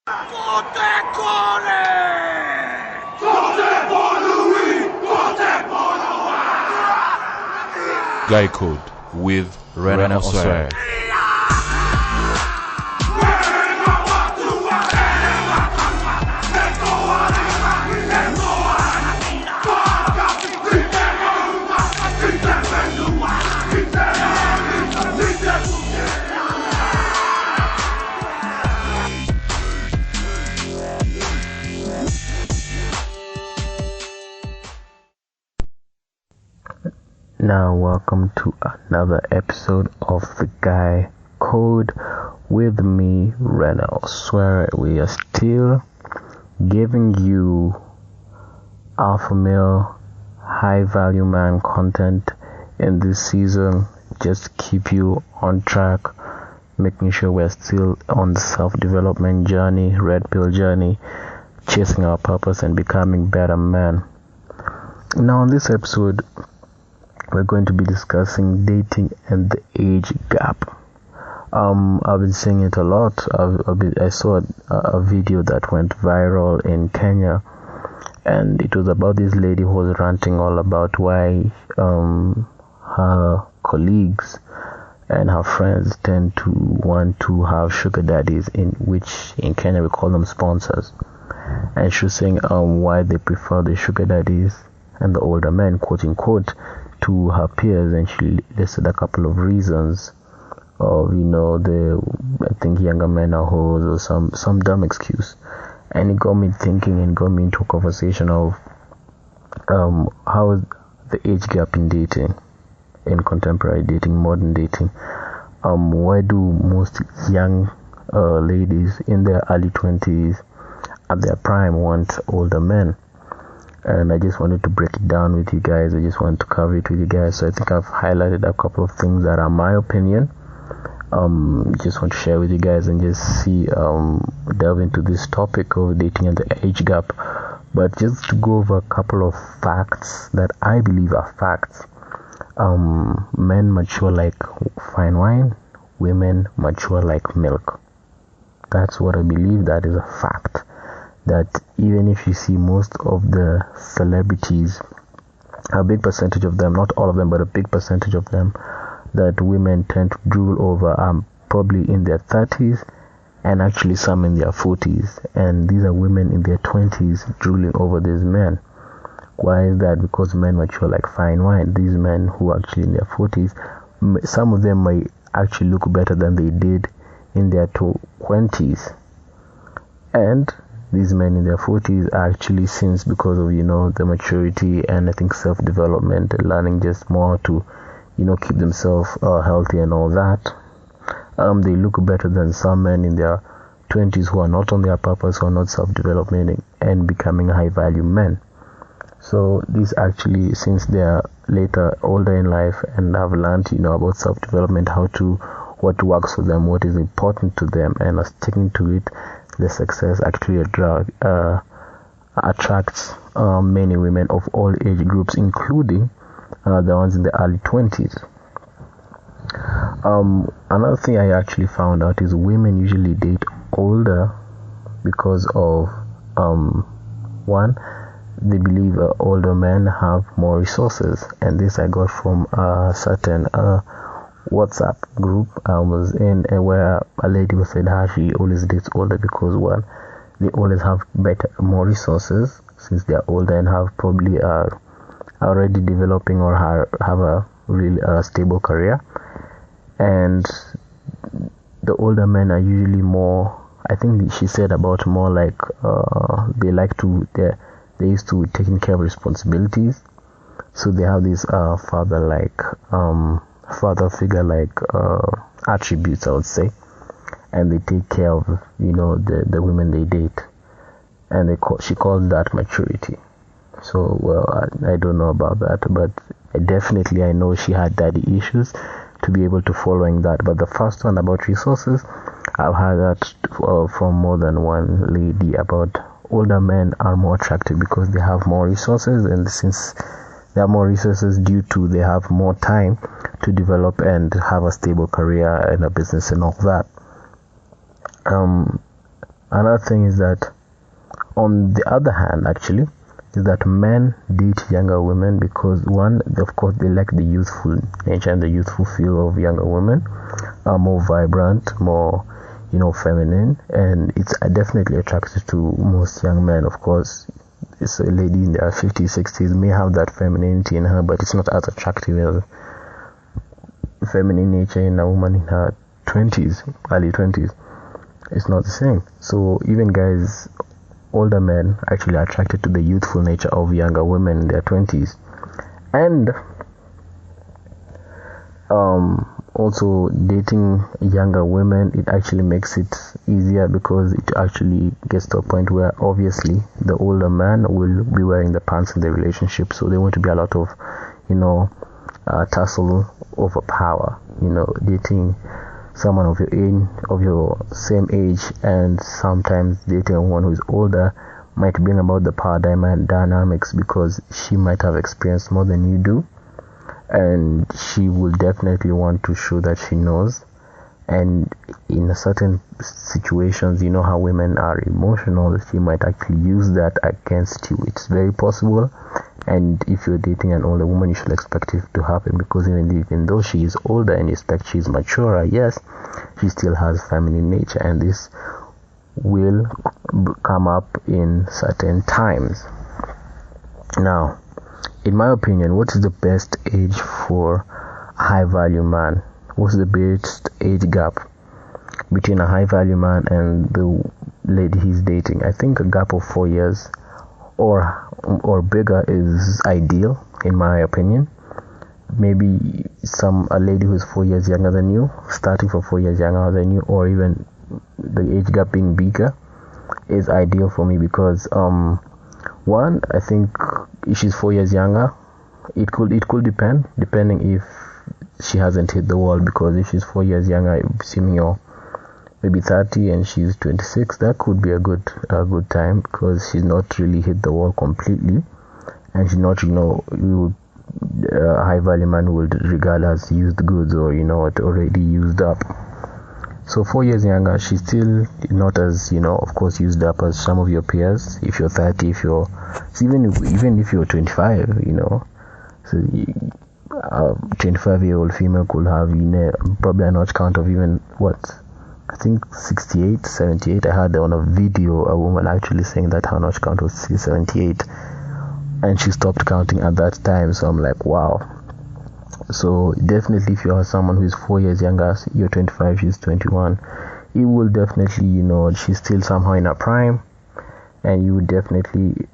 Votez Corée! Votez pour Louis! Votez pour Noah! Guy Code with Rena Osware. Now, welcome to another episode of The Guy Code with me, Rena Osware. We are still giving you alpha male, high value man content in this season. Just keep you on track, making sure we're still on the self-development journey, red pill journey, chasing our purpose and becoming better men. Now, in this episode, we're going to be discussing dating and the age gap. I've been saying it a lot. I saw a video that went viral in Kenya, and it was about this lady who was ranting all about why her colleagues and her friends tend to want to have sugar daddies, in Kenya we call them sponsors. And she was saying why they prefer the sugar daddies and the older men, quote unquote, to her peers, and she listed a couple of reasons of, I think younger men are hoes or some dumb excuse. And it got me thinking and got me into a conversation of how is the age gap in dating, in contemporary dating, modern dating. Why do most young ladies in their early 20s at their prime want older men? And I just wanted to break it down with you guys. I just wanted to cover it with you guys. So I think I've highlighted a couple of things that are my opinion. Just want to share with you guys and just delve into this topic of dating and the age gap. But just to go over a couple of facts that I believe are facts. Men mature like fine wine. Women mature like milk. That's what I believe. That is a fact. That even if you see most of the celebrities, a big percentage of them, not all of them, but a big percentage of them that women tend to drool over are probably in their 30s and actually some in their 40s. And these are women in their 20s drooling over these men. Why is that? Because men mature like fine wine. These men who are actually in their 40s, some of them might actually look better than they did in their 20s. And these men in their 40s are actually, since because of the maturity and I think self-development and learning just more to keep themselves healthy and all that, they look better than some men in their 20s who are not on their purpose, who are not self-developing and becoming high value men. So these actually, since they are older in life and have learned about self-development, what works for them, what is important to them, and are sticking to it, the success actually attracts many women of all age groups, including the ones in the early 20s. Another thing I actually found out is women usually date older because of one, they believe older men have more resources, and this I got from a certain WhatsApp group I was in, where a lady was said how she always dates older because one, they always have more resources since they are older and have probably already developing or have a really stable career. And the older men are usually more, I think she said about more like they used to taking care of responsibilities, so they have this father figure like attributes, I would say, and they take care of the women they date, and she calls that maturity. So I don't know about that, but I know she had daddy issues to be able to following that. But the first one about resources, I've heard that from more than one lady about older men are more attractive because they have more resources, and since they have more resources due to they have more time to develop and have a stable career and a business and all that. Another thing is that, on the other hand, actually, is that men date younger women because, one, of course, they like the youthful nature and the youthful feel of younger women, are more vibrant, more, feminine, and it's definitely attractive to most young men. Of course, it's a lady in their 50s, 60s may have that femininity in her, but it's not as attractive as feminine nature in a woman in her 20s, early 20s. It's not the same. So even guys, older men, actually are attracted to the youthful nature of younger women in their 20s. And also dating younger women, it actually makes it easier because it actually gets to a point where obviously the older man will be wearing the pants in the relationship, so there won't be a lot of tussle over power. Dating someone of your age, of your same age, and sometimes dating one who is older might bring about the power dynamics because she might have experienced more than you do, and she will definitely want to show that she knows. And in certain situations, you know how women are emotional, she might actually use that against you. It's very possible. And if you're dating an older woman, you should expect it to happen, because even though she is older and you expect she's maturer, yes, she still has feminine nature, and this will come up in certain times. Now, in my opinion, what is the best age for a high value man? What's the best age gap between a high value man and the lady he's dating? I think a gap of 4 years or bigger is ideal, in my opinion. Maybe a lady who's 4 years younger than you, starting from 4 years younger than you, or even the age gap being bigger, is ideal for me because one, I think if she's 4 years younger, it could depending if she hasn't hit the wall, because if she's 4 years younger, assuming you're maybe 30 and she's 26, that could be a good time, because she's not really hit the wall completely, and she's not, a high value man would regard as used goods, or it already used up. So 4 years younger, she's still not as, of course, used up as some of your peers. If you're 30, even if you're 25, so a 25-year-old female could have, probably a notch count of even I think 68, 78. I heard on a video a woman actually saying that her notch count was 78, and she stopped counting at that time. So I'm like, wow. So definitely, if you are someone who is 4 years younger, you're 25, she's 21, it will definitely, she's still somehow in her prime, and you would definitely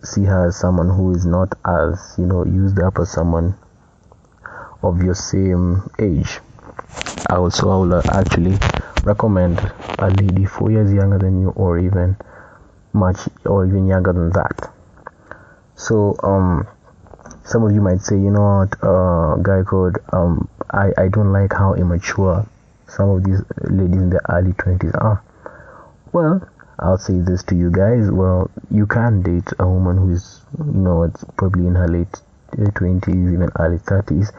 see her as someone who is not as, used up as someone of your same age. I will actually recommend a lady 4 years younger than you, or even younger than that. So some of you might say, Guy Code, I don't like how immature some of these ladies in their early 20s are. Well, I'll say this to you guys. Well, you can date a woman who is, it's probably in her late 20s, even early 30s.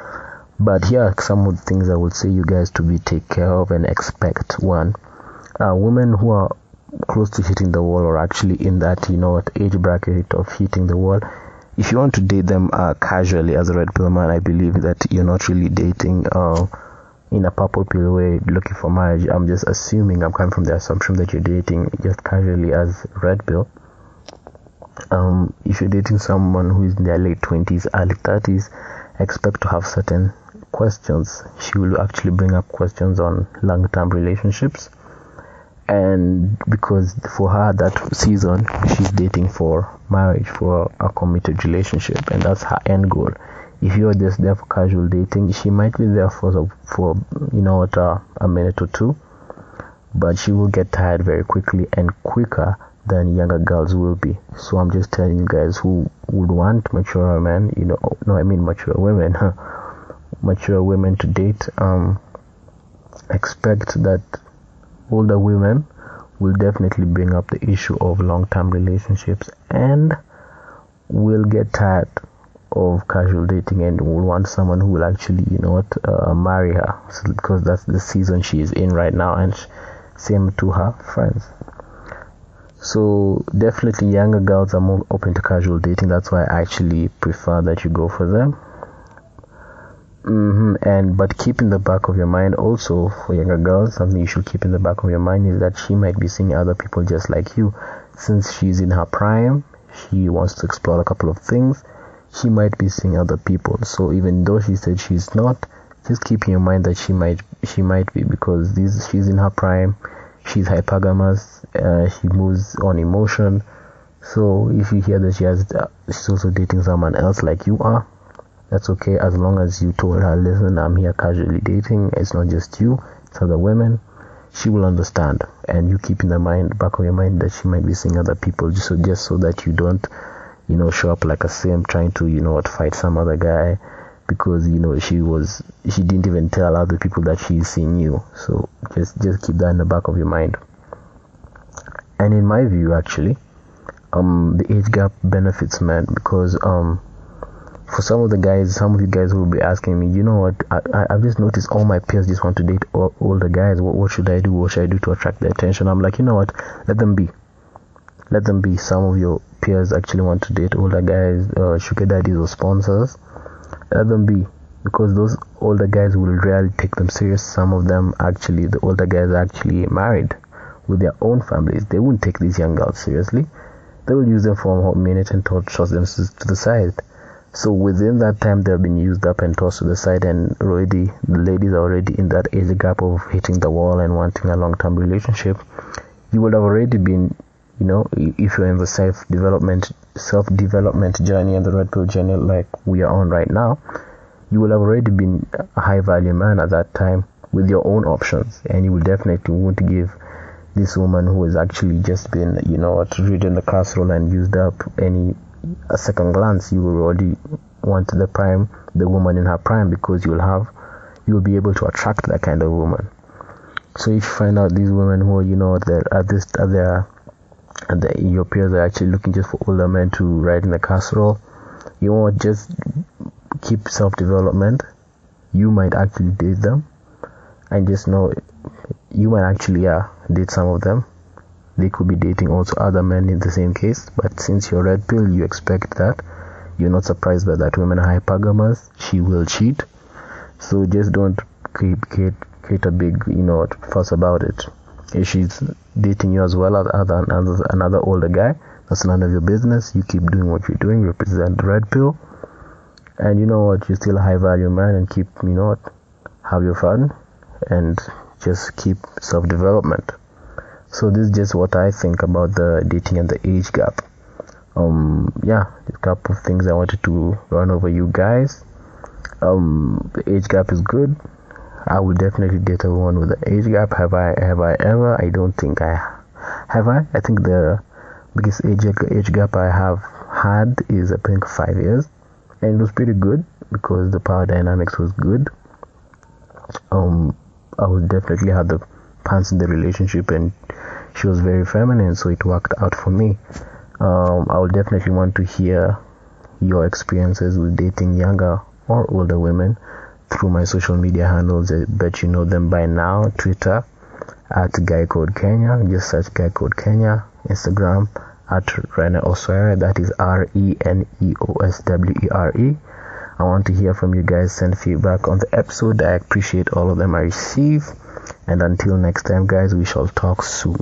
But here are some of the things I would say you guys to take care of and expect. One, women who are close to hitting the wall, or actually in that, age bracket of hitting the wall. If you want to date them casually as a red pill man, I believe that you're not really dating in a purple pill way looking for marriage. I'm just assuming, I'm coming from the assumption that you're dating just casually as red pill. If you're dating someone who is in their late 20s, early 30s, expect to have certain questions. She will actually bring up questions on long-term relationships, and because for her that season she's dating for marriage, for a committed relationship, and that's her end goal. If you're just there for casual dating, she might be there for a minute or two, but she will get tired very quickly, and quicker than younger girls will be. So I'm just telling you guys who would want mature men, mature women, mature women to date, expect that older women will definitely bring up the issue of long-term relationships, and will get tired of casual dating, and will want someone who will actually marry her, because that's the season she is in right now, and same to her friends. So definitely younger girls are more open to casual dating. That's why I actually prefer that you go for them. But keep in the back of your mind also, for younger girls, something you should keep in the back of your mind is that she might be seeing other people just like you. Since she's in her prime, she wants to explore a couple of things. She might be seeing other people. So even though she said she's not, just keep in your mind that she might be, because she's in her prime. She's hypergamous. She moves on emotion. So if you hear that she's also dating someone else like you are, that's okay, as long as you told her, listen, I'm here casually dating. It's not just you, it's other women. She will understand, and you keep in the back of your mind that she might be seeing other people, just so that you don't, show up like a simp trying to, fight some other guy, because she didn't even tell other people that she's seeing you. So just keep that in the back of your mind. And in my view, actually, the age gap benefits men, because for some of you guys who will be asking me, you know what, I've just noticed all my peers just want to date older guys. What should I do? What should I do to attract their attention? I'm like, you know what, let them be. Some of your peers actually want to date older guys, sugar daddies or sponsors. Let them be, because those older guys will rarely take them serious. Some of them, actually, the older guys are actually married with their own families. They won't take these young girls seriously. They will use them for a hot minute and toss them to the side. So within that time, they've been used up and tossed to the side, and already the ladies are already in that age gap of hitting the wall and wanting a long-term relationship. You would have already been, if you're in the self-development journey and the red pill journey like we are on right now, you will have already been a high-value man at that time with your own options, and you will definitely want to give this woman who has actually just been, reading the casserole and used up a second glance. You will already want the woman in her prime, because you'll be able to attract that kind of woman. So if you find out these women who your peers are actually looking just for older men to ride in the casserole, you won't just keep self-development. You might actually date them, and just know you might actually date some of them. They could be dating also other men in the same case, but since you're red pill, you expect that. You're not surprised by that. Women are hypergamous. She will cheat. So just don't create a big, fuss about it. If she's dating you as well as another older guy, that's none of your business. You keep doing what you're doing. Represent the red pill. And you know what? You're still a high value man, and keep, have your fun, and just keep self-development. So this is just what I think about the dating and the age gap. A couple of things I wanted to run over you guys. The age gap is good. I would definitely date a woman with an age gap. Have I ever? I don't think I have. I think the biggest age gap I have had is, I think, 5 years, and it was pretty good because the power dynamics was good. I would definitely had the pants in the relationship, and she was very feminine, so it worked out for me. I would definitely want to hear your experiences with dating younger or older women through my social media handles. I bet you know them by now. Twitter at Guy Code Kenya. Just search Guy Code Kenya. Instagram at Rene Oswere. That is RENEOSWERE. I want to hear from you guys. Send feedback on the episode. I appreciate all of them I receive. And until next time, guys, we shall talk soon.